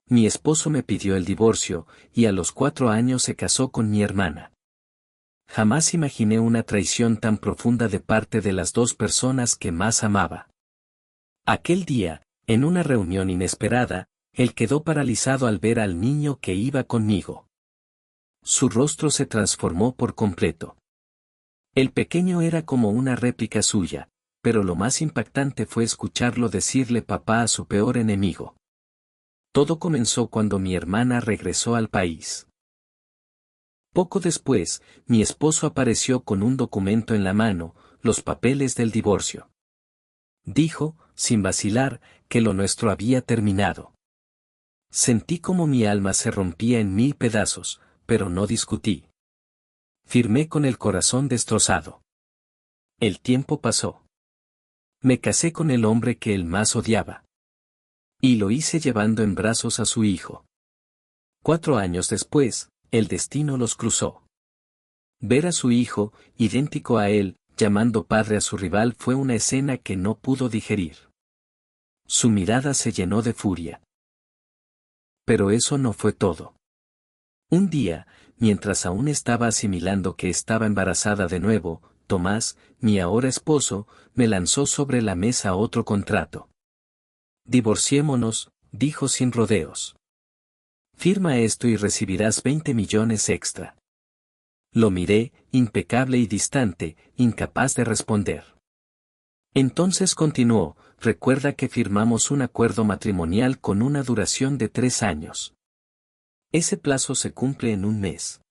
Mi esposo me pidió el divorcio, y a los 4 años se casó con mi hermana. Jamás imaginé una traición tan profunda de parte de las dos personas que más amaba. Aquel día, en una reunión inesperada, él quedó paralizado al ver al niño que iba conmigo. Su rostro se transformó por completo. El pequeño era como una réplica suya, pero lo más impactante fue escucharlo decirle papá a su peor enemigo. Todo comenzó cuando mi hermana regresó al país. Poco después, mi esposo apareció con un documento en la mano, los papeles del divorcio. Dijo, sin vacilar, que lo nuestro había terminado. Sentí como mi alma se rompía en 1000 pedazos, pero no discutí. Firmé con el corazón destrozado. El tiempo pasó. Me casé con el hombre que él más odiaba. Y lo hice llevando en brazos a su hijo. 4 años después, el destino los cruzó. Ver a su hijo, idéntico a él, llamando padre a su rival fue una escena que no pudo digerir. Su mirada se llenó de furia. Pero eso no fue todo. Un día, mientras aún estaba asimilando que estaba embarazada de nuevo, Tomás, mi ahora esposo, me lanzó sobre la mesa otro contrato. Divorciémonos, dijo sin rodeos. Firma esto y recibirás 20 millones extra. Lo miré, impecable y distante, incapaz de responder. Entonces continuó, recuerda que firmamos un acuerdo matrimonial con una duración de 3 años. Ese plazo se cumple en un mes.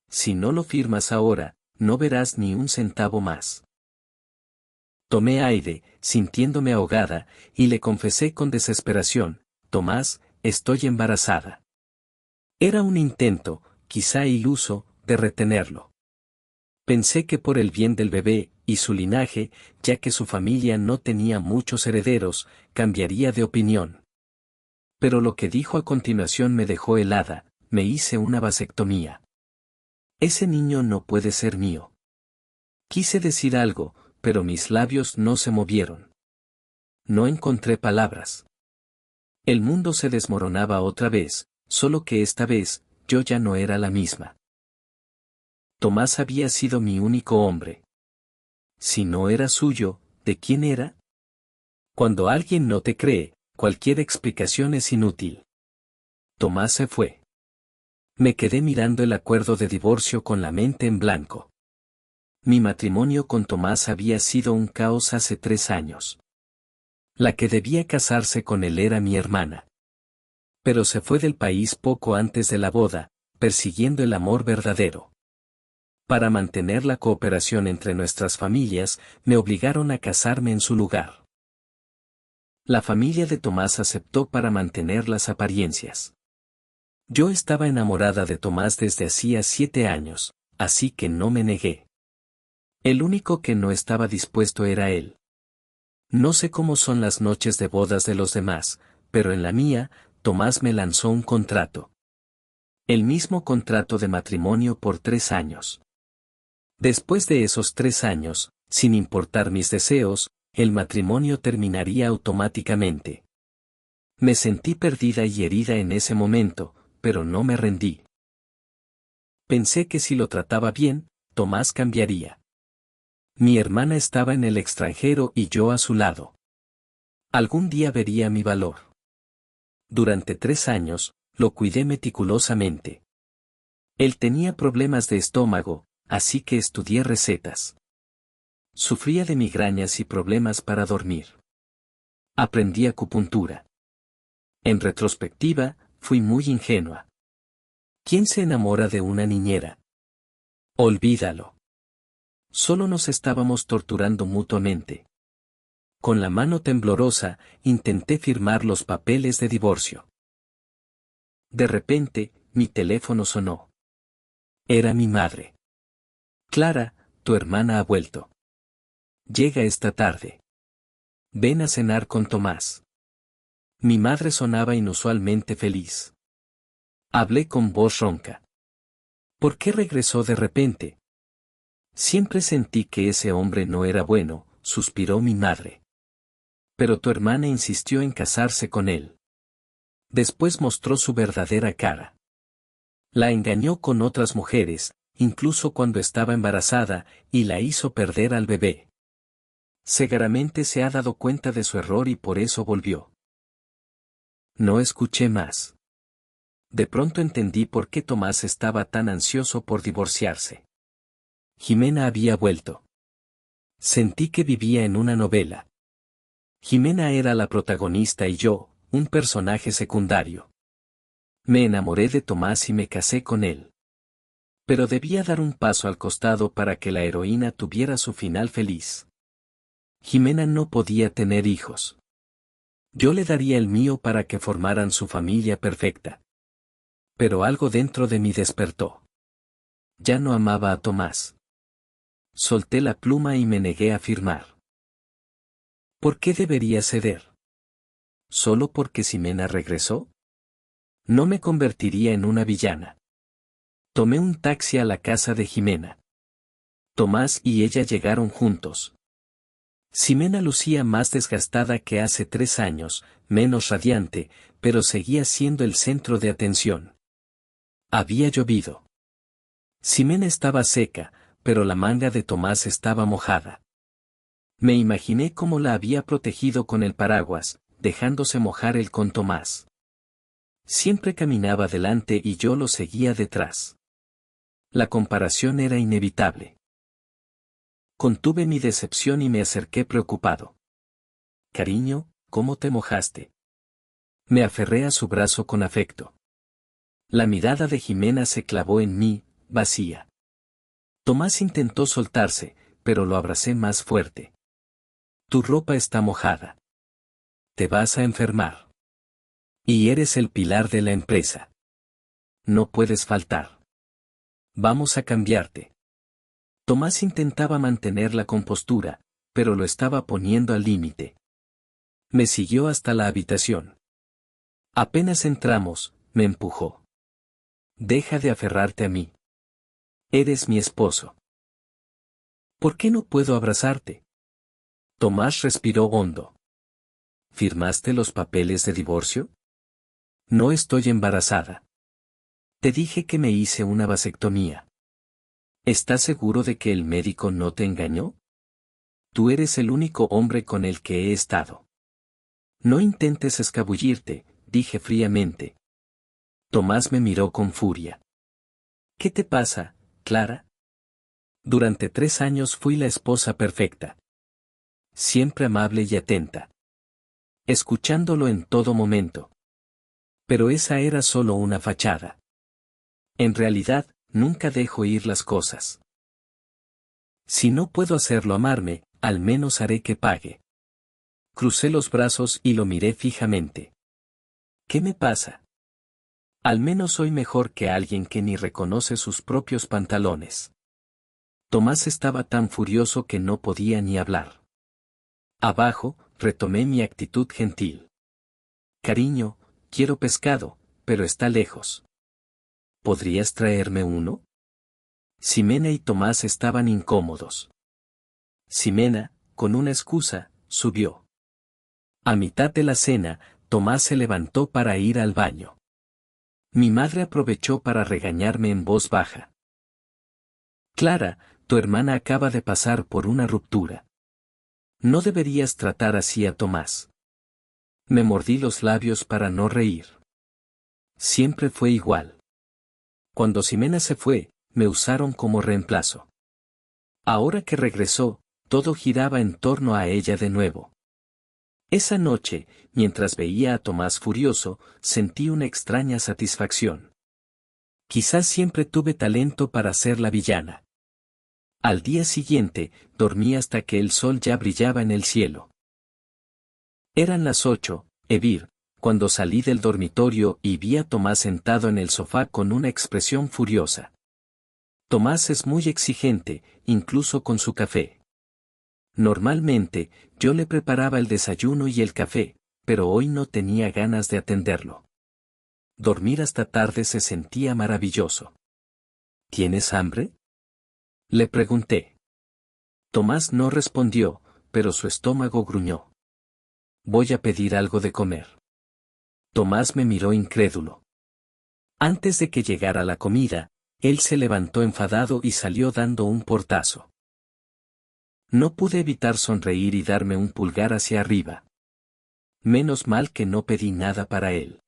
Si no lo firmas ahora, no verás ni un centavo más. Tomé aire, sintiéndome ahogada, y le confesé con desesperación, Tomás, estoy embarazada. Era un intento, quizá iluso, de retenerlo. Pensé que por el bien del bebé, y su linaje, ya que su familia no tenía muchos herederos, cambiaría de opinión. Pero lo que dijo a continuación me dejó helada, me hice una vasectomía. Ese niño no puede ser mío. Quise decir algo, pero mis labios no se movieron. No encontré palabras. El mundo se desmoronaba otra vez, solo que esta vez, yo ya no era la misma. Tomás había sido mi único hombre. Si no era suyo, ¿de quién era? Cuando alguien no te cree, cualquier explicación es inútil. Tomás se fue. Me quedé mirando el acuerdo de divorcio con la mente en blanco. Mi matrimonio con Tomás había sido un caos hace 3 años. La que debía casarse con él era mi hermana. Pero se fue del país poco antes de la boda, persiguiendo el amor verdadero. Para mantener la cooperación entre nuestras familias, me obligaron a casarme en su lugar. La familia de Tomás aceptó para mantener las apariencias. Yo estaba enamorada de Tomás desde hacía 7 años, así que no me negué. El único que no estaba dispuesto era él. No sé cómo son las noches de bodas de los demás, pero en la mía, Tomás me lanzó un contrato. El mismo contrato de matrimonio por 3 años. Después de esos 3 años, sin importar mis deseos, el matrimonio terminaría automáticamente. Me sentí perdida y herida en ese momento, pero no me rendí. Pensé que si lo trataba bien, Tomás cambiaría. Mi hermana estaba en el extranjero y yo a su lado. Algún día vería mi valor. Durante 3 años, lo cuidé meticulosamente. Él tenía problemas de estómago, así que estudié recetas. Sufría de migrañas y problemas para dormir. Aprendí acupuntura. En retrospectiva, fui muy ingenua. ¿Quién se enamora de una niñera? Olvídalo. Solo nos estábamos torturando mutuamente. Con la mano temblorosa, intenté firmar los papeles de divorcio. De repente, mi teléfono sonó. Era mi madre. Clara, tu hermana ha vuelto. Llega esta tarde. Ven a cenar con Tomás. Mi madre sonaba inusualmente feliz. Hablé con voz ronca. ¿Por qué regresó de repente? Siempre sentí que ese hombre no era bueno, suspiró mi madre. Pero tu hermana insistió en casarse con él. Después mostró su verdadera cara. La engañó con otras mujeres, incluso cuando estaba embarazada, y la hizo perder al bebé. Seguramente se ha dado cuenta de su error y por eso volvió. No escuché más. De pronto entendí por qué Tomás estaba tan ansioso por divorciarse. Jimena había vuelto. Sentí que vivía en una novela. Jimena era la protagonista y yo, un personaje secundario. Me enamoré de Tomás y me casé con él. Pero debía dar un paso al costado para que la heroína tuviera su final feliz. Jimena no podía tener hijos. Yo le daría el mío para que formaran su familia perfecta. Pero algo dentro de mí despertó. Ya no amaba a Tomás. Solté la pluma y me negué a firmar. ¿Por qué debería ceder? ¿Solo porque Ximena regresó? No me convertiría en una villana. Tomé un taxi a la casa de Jimena. Tomás y ella llegaron juntos. Ximena lucía más desgastada que hace 3 años, menos radiante, pero seguía siendo el centro de atención. Había llovido. Ximena estaba seca, pero la manga de Tomás estaba mojada. Me imaginé cómo la había protegido con el paraguas, dejándose mojar él con Tomás. Siempre caminaba delante y yo lo seguía detrás. La comparación era inevitable. Contuve mi decepción y me acerqué preocupado. Cariño, ¿cómo te mojaste? Me aferré a su brazo con afecto. La mirada de Jimena se clavó en mí, vacía. Tomás intentó soltarse, pero lo abracé más fuerte. Tu ropa está mojada. Te vas a enfermar. Y eres el pilar de la empresa. No puedes faltar. Vamos a cambiarte. Tomás intentaba mantener la compostura, pero lo estaba poniendo al límite. Me siguió hasta la habitación. Apenas entramos, me empujó. Deja de aferrarte a mí. Eres mi esposo. ¿Por qué no puedo abrazarte? Tomás respiró hondo. ¿Firmaste los papeles de divorcio? No estoy embarazada. Te dije que me hice una vasectomía. ¿Estás seguro de que el médico no te engañó? Tú eres el único hombre con el que he estado. No intentes escabullirte, dije fríamente. Tomás me miró con furia. ¿Qué te pasa, Clara? Durante 3 años fui la esposa perfecta. Siempre amable y atenta. Escuchándolo en todo momento. Pero esa era solo una fachada. En realidad, nunca dejo ir las cosas. Si no puedo hacerlo amarme, al menos haré que pague. Crucé los brazos y lo miré fijamente. ¿Qué me pasa? Al menos soy mejor que alguien que ni reconoce sus propios pantalones. Tomás estaba tan furioso que no podía ni hablar. Abajo, retomé mi actitud gentil. Cariño, quiero pescado, pero está lejos. ¿Podrías traerme uno? Ximena y Tomás estaban incómodos. Ximena, con una excusa, subió. A mitad de la cena, Tomás se levantó para ir al baño. Mi madre aprovechó para regañarme en voz baja. Clara, tu hermana acaba de pasar por una ruptura. No deberías tratar así a Tomás. Me mordí los labios para no reír. Siempre fue igual. Cuando Ximena se fue, me usaron como reemplazo. Ahora que regresó, todo giraba en torno a ella de nuevo. Esa noche, mientras veía a Tomás furioso, sentí una extraña satisfacción. Quizás siempre tuve talento para ser la villana. Al día siguiente, dormí hasta que el sol ya brillaba en el cielo. Eran las 8, Evir, cuando salí del dormitorio y vi a Tomás sentado en el sofá con una expresión furiosa. Tomás es muy exigente, incluso con su café. Normalmente, yo le preparaba el desayuno y el café, pero hoy no tenía ganas de atenderlo. Dormir hasta tarde se sentía maravilloso. ¿Tienes hambre? Le pregunté. Tomás no respondió, pero su estómago gruñó. Voy a pedir algo de comer. Tomás me miró incrédulo. Antes de que llegara la comida, él se levantó enfadado y salió dando un portazo. No pude evitar sonreír y darme un pulgar hacia arriba. Menos mal que no pedí nada para él.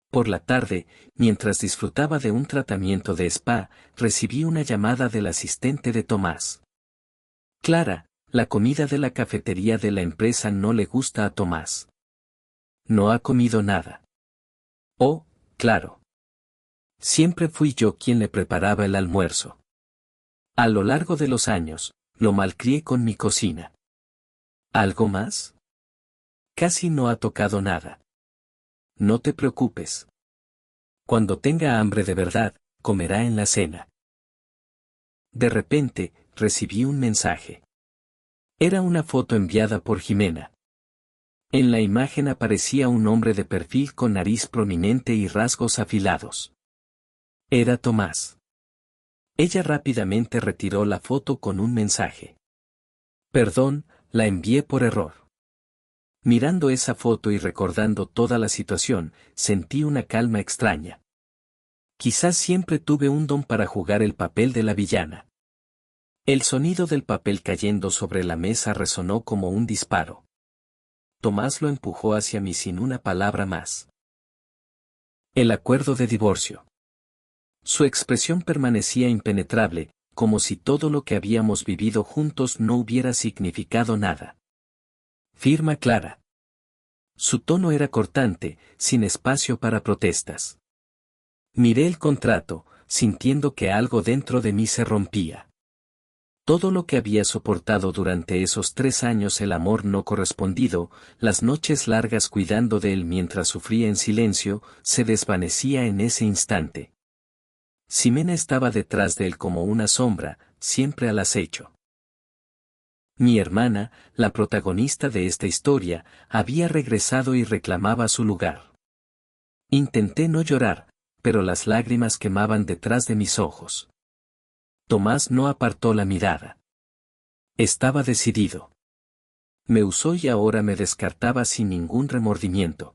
Por la tarde, mientras disfrutaba de un tratamiento de spa, recibí una llamada del asistente de Tomás. Clara, la comida de la cafetería de la empresa no le gusta a Tomás. No ha comido nada. Oh, claro. Siempre fui yo quien le preparaba el almuerzo. A lo largo de los años, lo malcrié con mi cocina. ¿Algo más? Casi no ha tocado nada. No te preocupes. Cuando tenga hambre de verdad, comerá en la cena. De repente, recibí un mensaje. Era una foto enviada por Jimena. En la imagen aparecía un hombre de perfil con nariz prominente y rasgos afilados. Era Tomás. Ella rápidamente retiró la foto con un mensaje. Perdón, la envié por error. Mirando esa foto y recordando toda la situación, sentí una calma extraña. Quizás siempre tuve un don para jugar el papel de la villana. El sonido del papel cayendo sobre la mesa resonó como un disparo. Tomás lo empujó hacia mí sin una palabra más. El acuerdo de divorcio. Su expresión permanecía impenetrable, como si todo lo que habíamos vivido juntos no hubiera significado nada. Firma Clara. Su tono era cortante, sin espacio para protestas. Miré el contrato, sintiendo que algo dentro de mí se rompía. Todo lo que había soportado durante esos 3 años, el amor no correspondido, las noches largas cuidando de él mientras sufría en silencio, se desvanecía en ese instante. Ximena estaba detrás de él como una sombra, siempre al acecho. Mi hermana, la protagonista de esta historia, había regresado y reclamaba su lugar. Intenté no llorar, pero las lágrimas quemaban detrás de mis ojos. Tomás no apartó la mirada. Estaba decidido. Me usó y ahora me descartaba sin ningún remordimiento.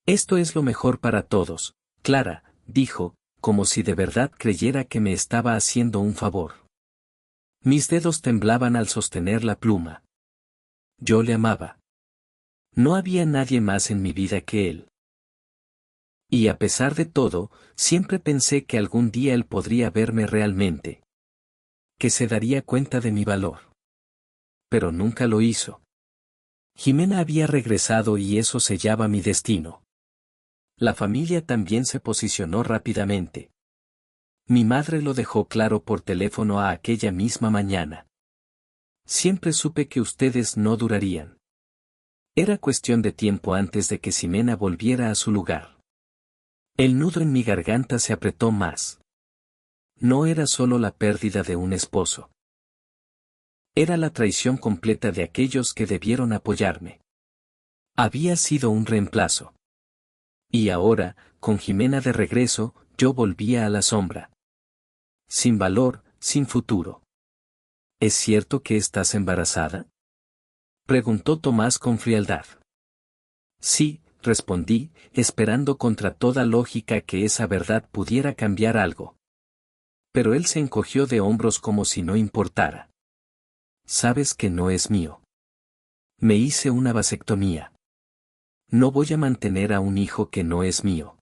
Esto es lo mejor para todos, Clara, dijo, como si de verdad creyera que me estaba haciendo un favor. Mis dedos temblaban al sostener la pluma. Yo le amaba. No había nadie más en mi vida que él. Y a pesar de todo, siempre pensé que algún día él podría verme realmente. Que se daría cuenta de mi valor. Pero nunca lo hizo. Jimena había regresado y eso sellaba mi destino. La familia también se posicionó rápidamente. Mi madre lo dejó claro por teléfono a aquella misma mañana. Siempre supe que ustedes no durarían. Era cuestión de tiempo antes de que Ximena volviera a su lugar. El nudo en mi garganta se apretó más. No era solo la pérdida de un esposo. Era la traición completa de aquellos que debieron apoyarme. Había sido un reemplazo. Y ahora, con Jimena de regreso, yo volvía a la sombra. Sin valor, sin futuro. ¿Es cierto que estás embarazada? Preguntó Tomás con frialdad. Sí, respondí, esperando contra toda lógica que esa verdad pudiera cambiar algo. Pero él se encogió de hombros como si no importara. Sabes que no es mío. Me hice una vasectomía. No voy a mantener a un hijo que no es mío.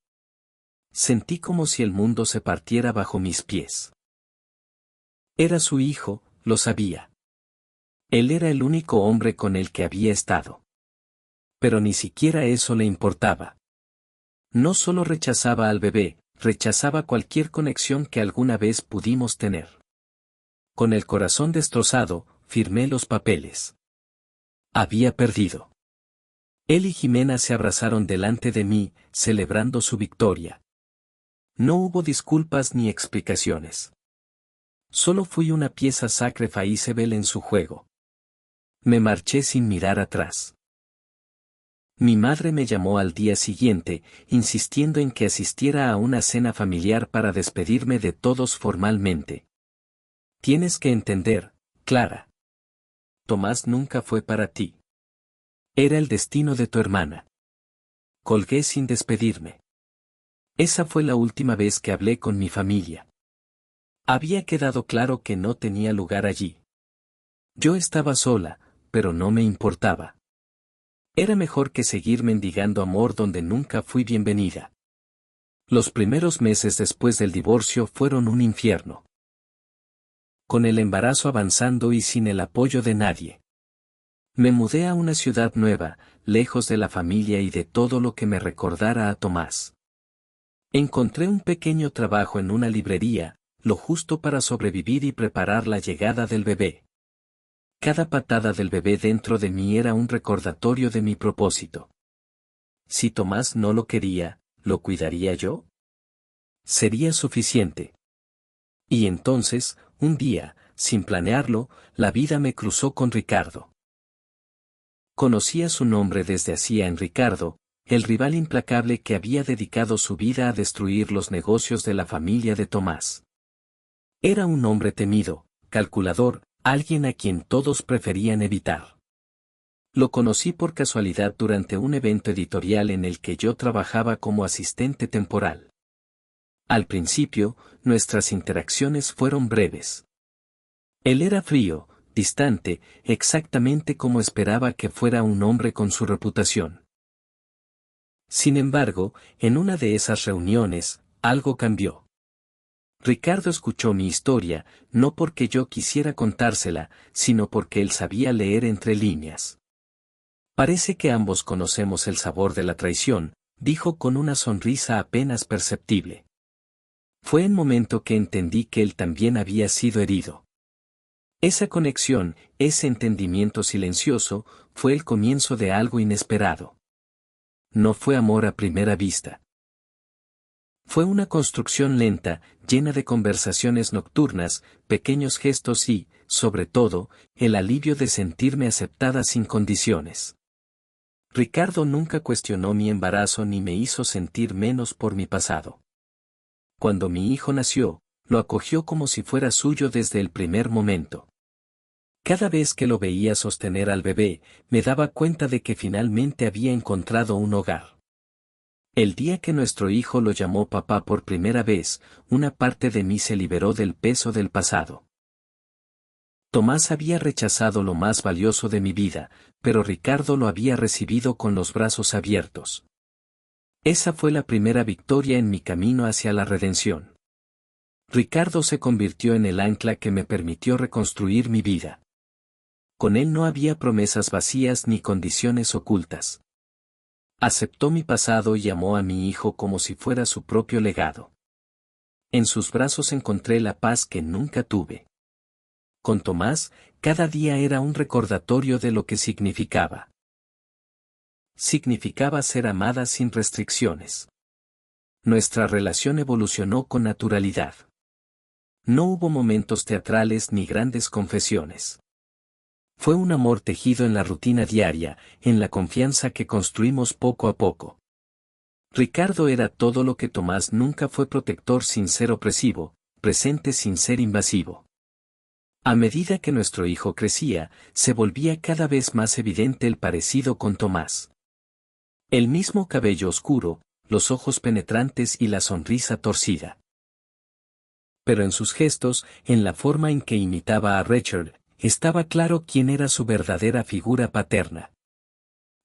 Sentí como si el mundo se partiera bajo mis pies. Era su hijo, lo sabía. Él era el único hombre con el que había estado. Pero ni siquiera eso le importaba. No solo rechazaba al bebé, rechazaba cualquier conexión que alguna vez pudimos tener. Con el corazón destrozado, firmé los papeles. Había perdido. Él y Jimena se abrazaron delante de mí, celebrando su victoria. No hubo disculpas ni explicaciones. Solo fui una pieza sacrificable en su juego. Me marché sin mirar atrás. Mi madre me llamó al día siguiente, insistiendo en que asistiera a una cena familiar para despedirme de todos formalmente. Tienes que entender, Clara. Tomás nunca fue para ti. Era el destino de tu hermana. Colgué sin despedirme. Esa fue la última vez que hablé con mi familia. Había quedado claro que no tenía lugar allí. Yo estaba sola, pero no me importaba. Era mejor que seguir mendigando amor donde nunca fui bienvenida. Los primeros meses después del divorcio fueron un infierno. Con el embarazo avanzando y sin el apoyo de nadie. Me mudé a una ciudad nueva, lejos de la familia y de todo lo que me recordara a Tomás. Encontré un pequeño trabajo en una librería, lo justo para sobrevivir y preparar la llegada del bebé. Cada patada del bebé dentro de mí era un recordatorio de mi propósito. Si Tomás no lo quería, ¿lo cuidaría yo? Sería suficiente. Y entonces, un día, sin planearlo, la vida me cruzó con Ricardo. Conocía su nombre desde hacía en Ricardo, el rival implacable que había dedicado su vida a destruir los negocios de la familia de Tomás. Era un hombre temido, calculador, alguien a quien todos preferían evitar. Lo conocí por casualidad durante un evento editorial en el que yo trabajaba como asistente temporal. Al principio, nuestras interacciones fueron breves. Él era frío, distante, exactamente como esperaba que fuera un hombre con su reputación. Sin embargo, en una de esas reuniones, algo cambió. Ricardo escuchó mi historia, no porque yo quisiera contársela, sino porque él sabía leer entre líneas. Parece que ambos conocemos el sabor de la traición, dijo con una sonrisa apenas perceptible. Fue el momento que entendí que él también había sido herido. Esa conexión, ese entendimiento silencioso, fue el comienzo de algo inesperado. No fue amor a primera vista. Fue una construcción lenta, llena de conversaciones nocturnas, pequeños gestos y, sobre todo, el alivio de sentirme aceptada sin condiciones. Ricardo nunca cuestionó mi embarazo ni me hizo sentir menos por mi pasado. Cuando mi hijo nació, lo acogió como si fuera suyo desde el primer momento. Cada vez que lo veía sostener al bebé, me daba cuenta de que finalmente había encontrado un hogar. El día que nuestro hijo lo llamó papá por primera vez, una parte de mí se liberó del peso del pasado. Tomás había rechazado lo más valioso de mi vida, pero Ricardo lo había recibido con los brazos abiertos. Esa fue la primera victoria en mi camino hacia la redención. Ricardo se convirtió en el ancla que me permitió reconstruir mi vida. Con él no había promesas vacías ni condiciones ocultas. Aceptó mi pasado y amó a mi hijo como si fuera su propio legado. En sus brazos encontré la paz que nunca tuve. Con Tomás, cada día era un recordatorio de lo que significaba. Significaba ser amada sin restricciones. Nuestra relación evolucionó con naturalidad. No hubo momentos teatrales ni grandes confesiones. Fue un amor tejido en la rutina diaria, en la confianza que construimos poco a poco. Ricardo era todo lo que Tomás nunca fue: protector sin ser opresivo, presente sin ser invasivo. A medida que nuestro hijo crecía, se volvía cada vez más evidente el parecido con Tomás. El mismo cabello oscuro, los ojos penetrantes y la sonrisa torcida. Pero en sus gestos, en la forma en que imitaba a Richard, estaba claro quién era su verdadera figura paterna.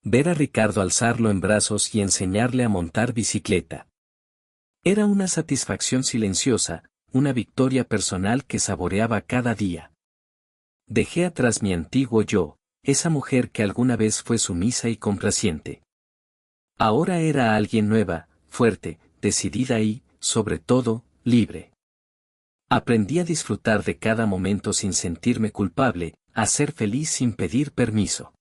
Ver a Ricardo alzarlo en brazos y enseñarle a montar bicicleta. Era una satisfacción silenciosa, una victoria personal que saboreaba cada día. Dejé atrás mi antiguo yo, esa mujer que alguna vez fue sumisa y complaciente. Ahora era alguien nueva, fuerte, decidida y, sobre todo, libre. Aprendí a disfrutar de cada momento sin sentirme culpable, a ser feliz sin pedir permiso.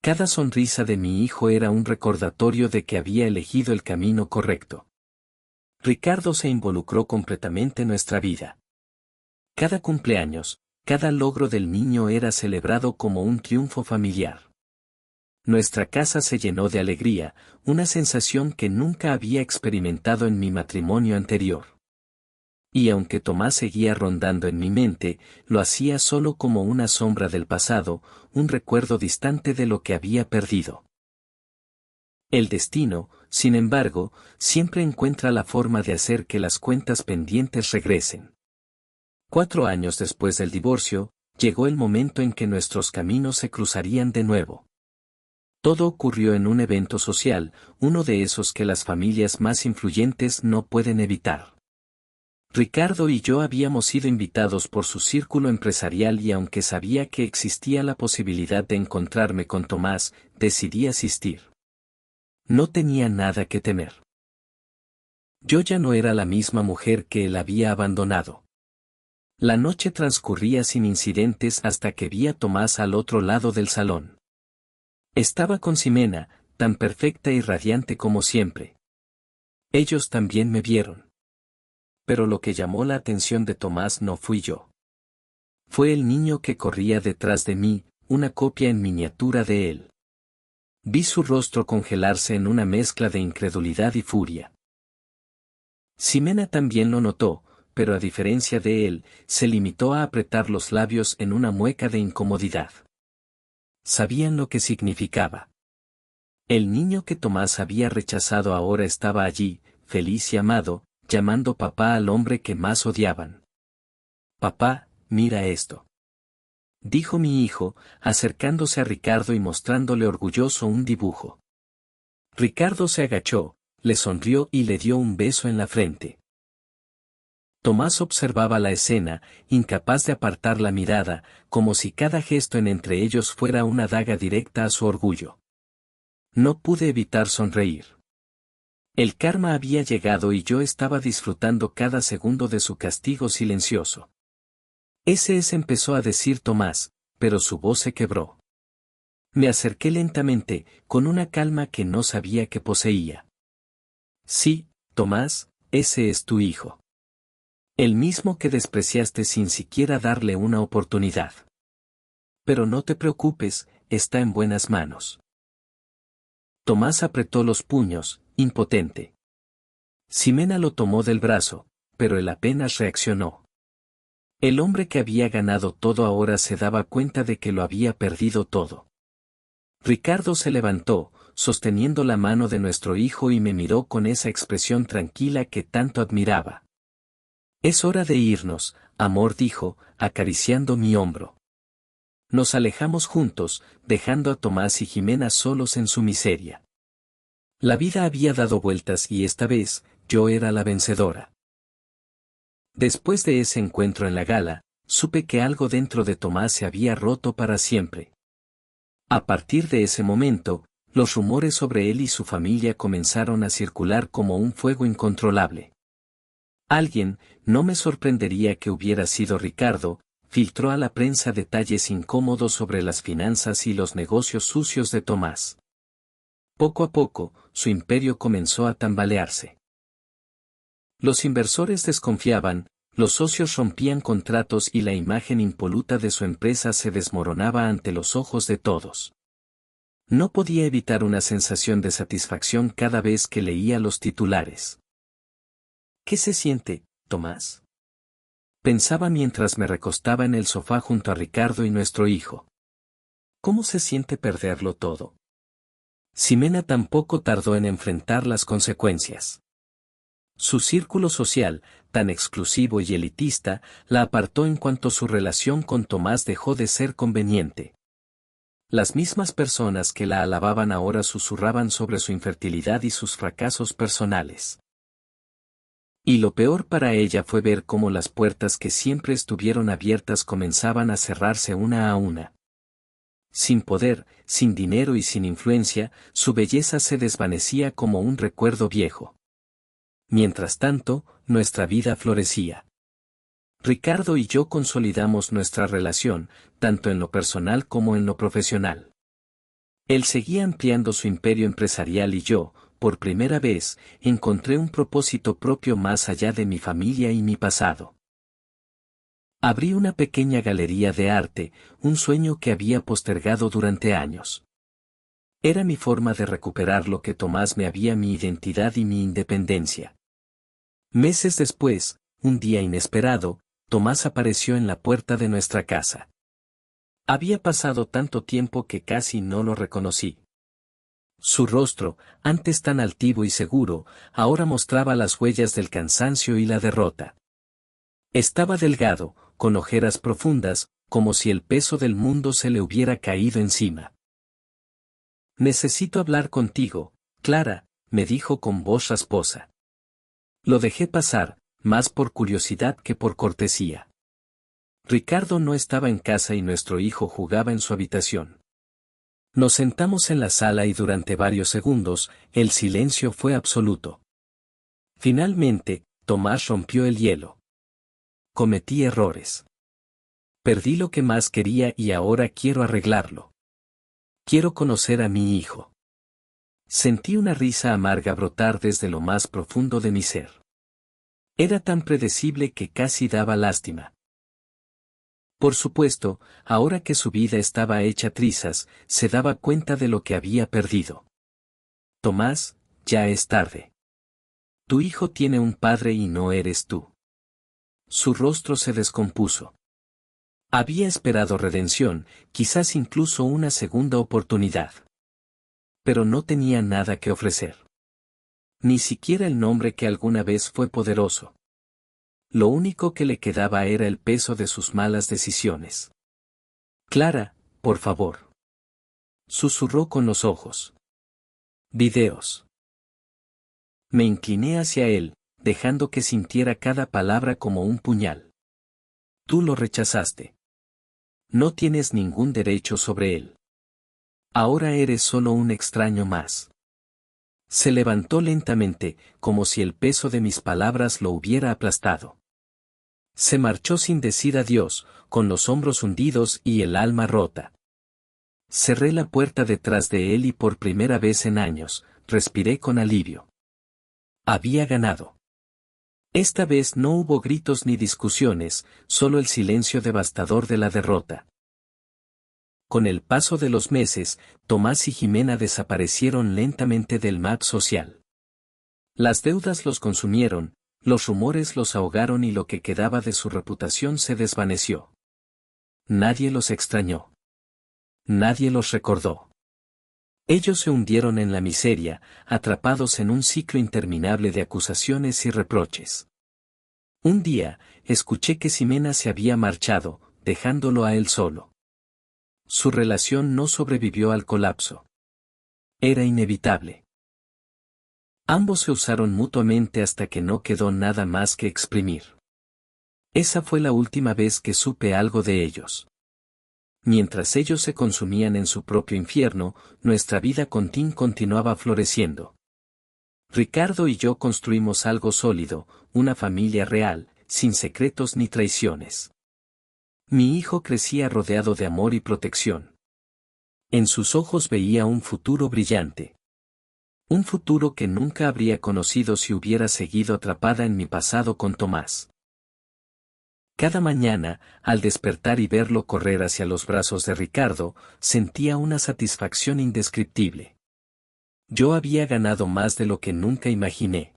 Cada sonrisa de mi hijo era un recordatorio de que había elegido el camino correcto. Ricardo se involucró completamente en nuestra vida. Cada cumpleaños, cada logro del niño era celebrado como un triunfo familiar. Nuestra casa se llenó de alegría, una sensación que nunca había experimentado en mi matrimonio anterior. Y aunque Tomás seguía rondando en mi mente, lo hacía solo como una sombra del pasado, un recuerdo distante de lo que había perdido. El destino, sin embargo, siempre encuentra la forma de hacer que las cuentas pendientes regresen. 4 años después del divorcio, llegó el momento en que nuestros caminos se cruzarían de nuevo. Todo ocurrió en un evento social, uno de esos que las familias más influyentes no pueden evitar. Ricardo y yo habíamos sido invitados por su círculo empresarial y aunque sabía que existía la posibilidad de encontrarme con Tomás, decidí asistir. No tenía nada que temer. Yo ya no era la misma mujer que él había abandonado. La noche transcurría sin incidentes hasta que vi a Tomás al otro lado del salón. Estaba con Ximena, tan perfecta y radiante como siempre. Ellos también me vieron. Pero lo que llamó la atención de Tomás no fui yo. Fue el niño que corría detrás de mí, una copia en miniatura de él. Vi su rostro congelarse en una mezcla de incredulidad y furia. Ximena también lo notó, pero a diferencia de él, se limitó a apretar los labios en una mueca de incomodidad. Sabían lo que significaba. El niño que Tomás había rechazado ahora estaba allí, feliz y amado, llamando papá al hombre que más odiaban. «Papá, mira esto», dijo mi hijo, acercándose a Ricardo y mostrándole orgulloso un dibujo. Ricardo se agachó, le sonrió y le dio un beso en la frente. Tomás observaba la escena, incapaz de apartar la mirada, como si cada gesto entre ellos fuera una daga directa a su orgullo. No pude evitar sonreír. El karma había llegado y yo estaba disfrutando cada segundo de su castigo silencioso. Ese es, empezó a decir Tomás, pero su voz se quebró. Me acerqué lentamente, con una calma que no sabía que poseía. Sí, Tomás, ese es tu hijo. El mismo que despreciaste sin siquiera darle una oportunidad. Pero no te preocupes, está en buenas manos. Tomás apretó los puños, impotente. Ximena lo tomó del brazo, pero él apenas reaccionó. El hombre que había ganado todo ahora se daba cuenta de que lo había perdido todo. Ricardo se levantó, sosteniendo la mano de nuestro hijo y me miró con esa expresión tranquila que tanto admiraba. Es hora de irnos, amor, dijo, acariciando mi hombro. Nos alejamos juntos, dejando a Tomás y Ximena solos en su miseria. La vida había dado vueltas y esta vez, yo era la vencedora. Después de ese encuentro en la gala, supe que algo dentro de Tomás se había roto para siempre. A partir de ese momento, los rumores sobre él y su familia comenzaron a circular como un fuego incontrolable. Alguien, no me sorprendería que hubiera sido Ricardo, filtró a la prensa detalles incómodos sobre las finanzas y los negocios sucios de Tomás. Poco a poco, su imperio comenzó a tambalearse. Los inversores desconfiaban, los socios rompían contratos y la imagen impoluta de su empresa se desmoronaba ante los ojos de todos. No podía evitar una sensación de satisfacción cada vez que leía los titulares. ¿Qué se siente, Tomás?, pensaba mientras me recostaba en el sofá junto a Ricardo y nuestro hijo. ¿Cómo se siente perderlo todo? Ximena tampoco tardó en enfrentar las consecuencias. Su círculo social, tan exclusivo y elitista, la apartó en cuanto su relación con Tomás dejó de ser conveniente. Las mismas personas que la alababan ahora susurraban sobre su infertilidad y sus fracasos personales. Y lo peor para ella fue ver cómo las puertas que siempre estuvieron abiertas comenzaban a cerrarse una a una. Sin poder, sin dinero y sin influencia, su belleza se desvanecía como un recuerdo viejo. Mientras tanto, nuestra vida florecía. Ricardo y yo consolidamos nuestra relación, tanto en lo personal como en lo profesional. Él seguía ampliando su imperio empresarial y yo, por primera vez, encontré un propósito propio más allá de mi familia y mi pasado. Abrí una pequeña galería de arte, un sueño que había postergado durante años. Era mi forma de recuperar lo que Tomás me había, mi identidad y mi independencia. Meses después, un día inesperado, Tomás apareció en la puerta de nuestra casa. Había pasado tanto tiempo que casi no lo reconocí. Su rostro, antes tan altivo y seguro, ahora mostraba las huellas del cansancio y la derrota. Estaba delgado, con ojeras profundas, como si el peso del mundo se le hubiera caído encima. Necesito hablar contigo, Clara, me dijo con voz rasposa. Lo dejé pasar, más por curiosidad que por cortesía. Ricardo no estaba en casa y nuestro hijo jugaba en su habitación. Nos sentamos en la sala y durante varios segundos, el silencio fue absoluto. Finalmente, Tomás rompió el hielo. Cometí errores. Perdí lo que más quería y ahora quiero arreglarlo. Quiero conocer a mi hijo. Sentí una risa amarga brotar desde lo más profundo de mi ser. Era tan predecible que casi daba lástima. Por supuesto, ahora que su vida estaba hecha trizas, se daba cuenta de lo que había perdido. Tomás, ya es tarde. Tu hijo tiene un padre y no eres tú. Su rostro se descompuso. Había esperado redención, quizás incluso una segunda oportunidad. Pero no tenía nada que ofrecer. Ni siquiera el nombre que alguna vez fue poderoso. Lo único que le quedaba era el peso de sus malas decisiones. Clara, por favor. Susurró con los ojos. Videos. Me incliné hacia él, dejando que sintiera cada palabra como un puñal. Tú lo rechazaste. No tienes ningún derecho sobre él. Ahora eres solo un extraño más. Se levantó lentamente, como si el peso de mis palabras lo hubiera aplastado. Se marchó sin decir adiós, con los hombros hundidos y el alma rota. Cerré la puerta detrás de él y por primera vez en años, respiré con alivio. Había ganado. Esta vez no hubo gritos ni discusiones, solo el silencio devastador de la derrota. Con el paso de los meses, Tomás y Jimena desaparecieron lentamente del map social. Las deudas los consumieron, los rumores los ahogaron y lo que quedaba de su reputación se desvaneció. Nadie los extrañó. Nadie los recordó. Ellos se hundieron en la miseria, atrapados en un ciclo interminable de acusaciones y reproches. Un día, escuché que Ximena se había marchado, dejándolo a él solo. Su relación no sobrevivió al colapso. Era inevitable. Ambos se usaron mutuamente hasta que no quedó nada más que exprimir. Esa fue la última vez que supe algo de ellos. Mientras ellos se consumían en su propio infierno, nuestra vida con Tim continuaba floreciendo. Ricardo y yo construimos algo sólido, una familia real, sin secretos ni traiciones. Mi hijo crecía rodeado de amor y protección. En sus ojos veía un futuro brillante. Un futuro que nunca habría conocido si hubiera seguido atrapada en mi pasado con Tomás. Cada mañana, al despertar y verlo correr hacia los brazos de Ricardo, sentía una satisfacción indescriptible. Yo había ganado más de lo que nunca imaginé.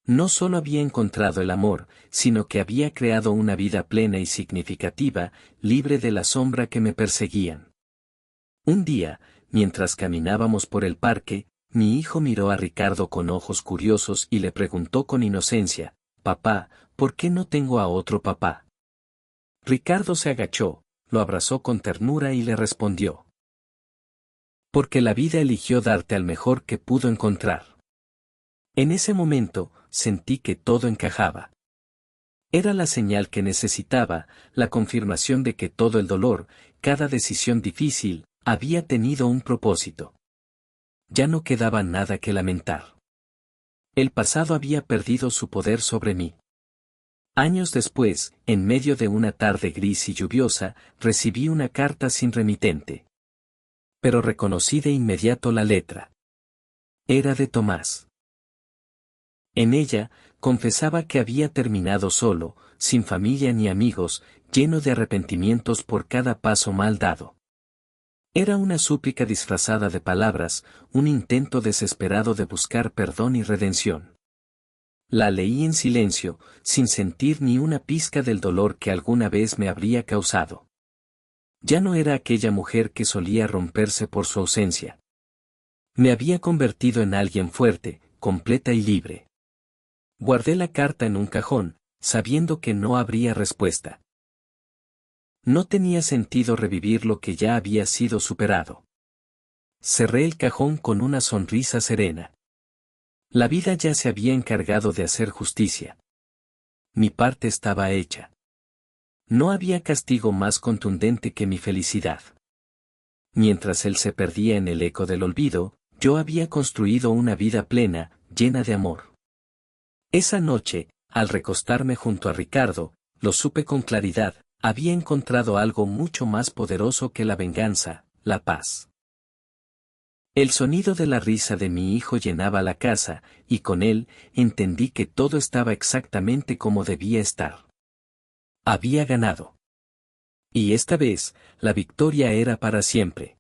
No solo había encontrado el amor, sino que había creado una vida plena y significativa, libre de la sombra que me perseguían. Un día, mientras caminábamos por el parque, mi hijo miró a Ricardo con ojos curiosos y le preguntó con inocencia, «Papá, ¿por qué no tengo a otro papá?» Ricardo se agachó, lo abrazó con ternura y le respondió. «Porque la vida eligió darte al mejor que pudo encontrar». En ese momento, sentí que todo encajaba. Era la señal que necesitaba, la confirmación de que todo el dolor, cada decisión difícil, había tenido un propósito. Ya no quedaba nada que lamentar. El pasado había perdido su poder sobre mí. Años después, en medio de una tarde gris y lluviosa, recibí una carta sin remitente. Pero reconocí de inmediato la letra. Era de Tomás. En ella, confesaba que había terminado solo, sin familia ni amigos, lleno de arrepentimientos por cada paso mal dado. Era una súplica disfrazada de palabras, un intento desesperado de buscar perdón y redención. La leí en silencio, sin sentir ni una pizca del dolor que alguna vez me habría causado. Ya no era aquella mujer que solía romperse por su ausencia. Me había convertido en alguien fuerte, completa y libre. Guardé la carta en un cajón, sabiendo que no habría respuesta. No tenía sentido revivir lo que ya había sido superado. Cerré el cajón con una sonrisa serena. La vida ya se había encargado de hacer justicia. Mi parte estaba hecha. No había castigo más contundente que mi felicidad. Mientras él se perdía en el eco del olvido, yo había construido una vida plena, llena de amor. Esa noche, al recostarme junto a Ricardo, lo supe con claridad, había encontrado algo mucho más poderoso que la venganza, la paz. El sonido de la risa de mi hijo llenaba la casa, y con él, entendí que todo estaba exactamente como debía estar. Había ganado. Y esta vez, la victoria era para siempre.